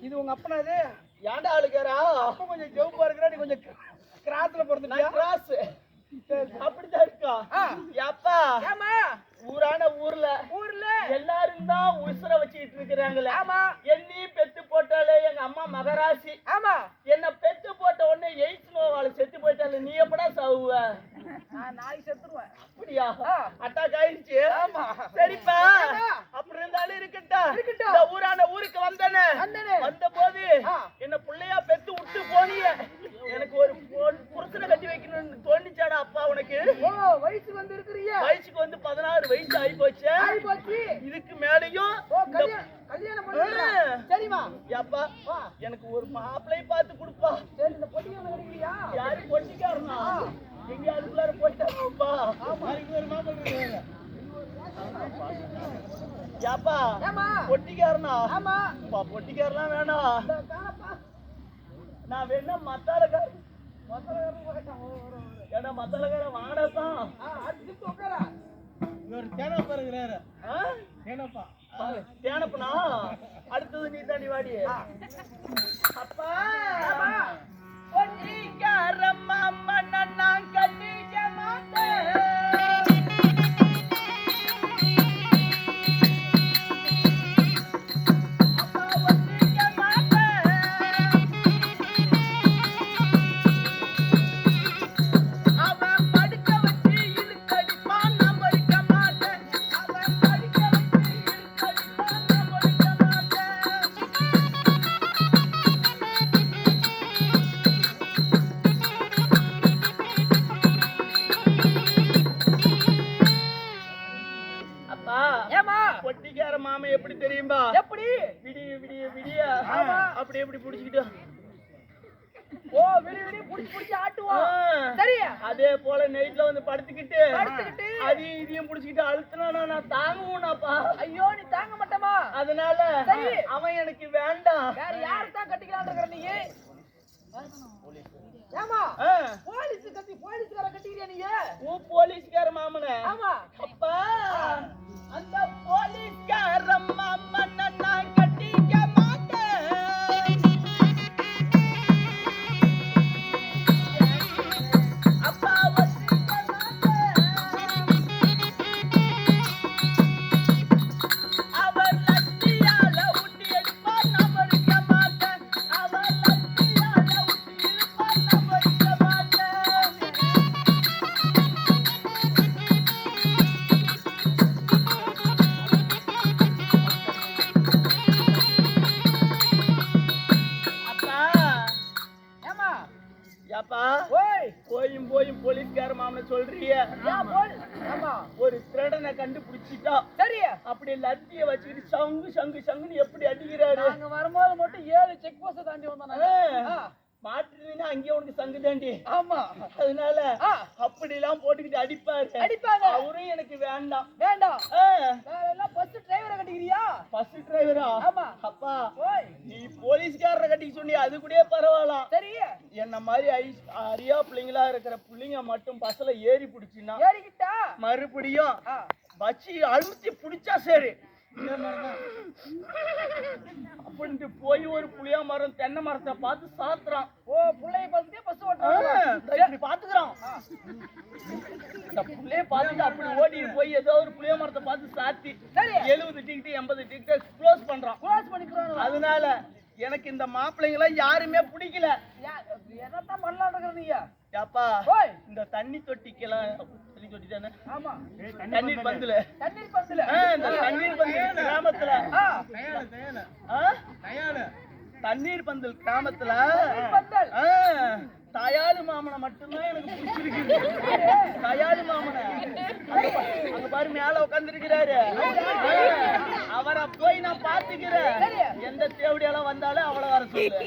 இது உங்க அப்பனா இது ஏன்டா ஆளுக்காரா அப்ப கொஞ்சம் ஜவுப்பா இருக்கிறா நீ கொஞ்சம் கிராஸ்ல பிறந்துட்டியா கிராஸ் அப்படிதான் இருக்கா அப்பா ஊரான ஊர்ல எல்லாரும் தான் உசுர வச்சுக்கிட்டு இருக்கிறாங்களே என்னி பெத்து போட்டாலே எங்க அம்மா மகராசி என்ன பெத்து போட்ட உடனே எய்ட்ஸ் நோவால செத்து போயிட்டாலே நீ எப்படா சாவுவ நாளைக்கு செத்துருவேன் அப்படியா அட்டாக் ஆயிடுச்சு சரிப்பா அப்படி இருந்தாலும் இருக்கட்டும் இந்த ஊரான ஊருக்கு வந்தேனே வந்த போது என்ன பிள்ளையா பெத்து விட்டு போனிய எனக்கு ஒரு புருஷனை கட்டி வைக்கணும்னு தோணிச்சாடா அப்பா உனக்கு வயசுக்கு வந்து இருக்கிறீங்க வயசுக்கு வந்து 16 வயசு ஆகி போச்சு இதுக்கு மேலையும் கல்யாணம் பண்ணுங்க சரிமா அப்பா எனக்கு ஒரு மாப்பிள்ளை பார்த்து கொடுப்பா சரி இந்த பொட்டியா கிடைக்கிறியா யாரு பொட்டிக்காரனா எங்க அதுக்குள்ளார போயிட்டாப்பா ஒரு மாப்பிள்ளை யாப்பா பொட்டிக்காரனா பொட்டிக்காரலாம் வேணாம் நான் வேணா மத்தாலக்கார ஏன்னா மத்தாலக்கார வாங்கடாதான் தேனப்பா இருக்கிறாரு தேனப்பனா அடுத்தது நீ தாண்டி வாடி அப்பா பொட்டிக்காரம்மா மண்ணா கட்டிக்க மாட்டேன் பொட்டிக்கார மாமா எப்படி தெரியுமா எப்படி விடிய விடிய விடிய அப்படி எப்படி புடிச்சுக்கிட்டு விடி புடிச்சு ஆட்டுவோம் சரி அதே போல நைட்ல வந்து படுத்துக்கிட்டு அதையும் இதையும் புடிச்சுக்கிட்டு அழுத்தினா நான் தாங்குவேனாப்பா ஐயோ நீ தாங்க மாட்டமா அதனால அவன் எனக்கு வேண்டாம் வேற யாரு தான் கட்டிக்கலாம்னு இருக்கற நீ ஏமா போலீஸ்கார கட்டிக்கிறியா நீ போலீஸ்கார மாமனே ஆமா அப்பா அந்த போலீஸ்கார மாமன் நான் கட்டிக்க மாட்டேன் அப்பா வச்சிக்க மாட்டேன் அவர் லட்சியால ஊட்டி எடுப்பார் நான் மறிக்க மாட்டேன் அவர் லட்சியால ஊட்டி எடுப்பார் நான் மறிக்க மாட்டேன் போயும் போலீஸ்கார மாமன சொல்றிய ஒரு திருடனை கண்டுபிடிச்சிட்டா சரி அப்படி லத்திய வச்சுக்கிட்டு சங்கு சங்கு சங்குன்னு எப்படி அடிக்கிறாரு அங்க வரும்போது மட்டும் 7 செக் போஸ்ட் தாண்டி வந்தானே மாட்டுறீங்கன்னா அங்கேயே உனக்கு சங்கு தாண்டி ஆமா அதனால அப்படி எல்லாம் போட்டுக்கிட்டு அடிப்பாங்க அவரும் எனக்கு வேண்டாம் பஸ் டிரைவரை கட்டிக்கிறியா பஸ் டிரைவரா ஆமா அப்பா நீ போலீஸ்காரரை கட்டிக்க சொன்னி அது கூட பரவாயில்ல சரி என்ன மாதிரி அரியா பிள்ளைங்களா இருக்கிற பிள்ளைங்க மட்டும் பஸ்ல ஏறி பிடிச்சின்னா ஏறிக்கிட்டா மறுபடியும் வச்சு அழுத்தி பிடிச்சா சரி அப்படின்ட்டு போய் ஒரு புளியா மரம் தென்னை மரத்தை பார்த்து சாத்துறான் புள்ளைய பார்த்துட்டே பஸ் ஓட்டுறான் பாத்துக்கிறான் இந்த புள்ளைய பார்த்துட்டு அப்படி ஓடி போய் ஏதோ ஒரு புளிய மரத்தை பார்த்து சாத்தி 70 டிக்கெட் 80 டிக்கெட் க்ளோஸ் பண்றான் அதனால எனக்கு இந்த மாப்பிள்ளைங்கள யாருமே பிடிக்கல என்னதான் பண்ணலாம் இருக்கறீங்க யாப்பா இந்த தண்ணி தொட்டிக்கெல்லாம் தண்ணி தொட்டி தானே ஆமா தண்ணீர் பந்தல இந்த தண்ணீர் பந்தல் கிராமத்துல தண்ணீர் பந்தல் கிராமத்துல தயாளு மாமனை மட்டும்தான் எனக்கு பிடிச்சிருக்கு தயாளு மாமனை அங்க பாரு மேல உட்கார்ந்து இருக்கிறாரு அவரை போய் நான் பாத்துக்கிறேன் எந்த தேவடியெல்லாம் வந்தாலும் அவளை வர சொல்லு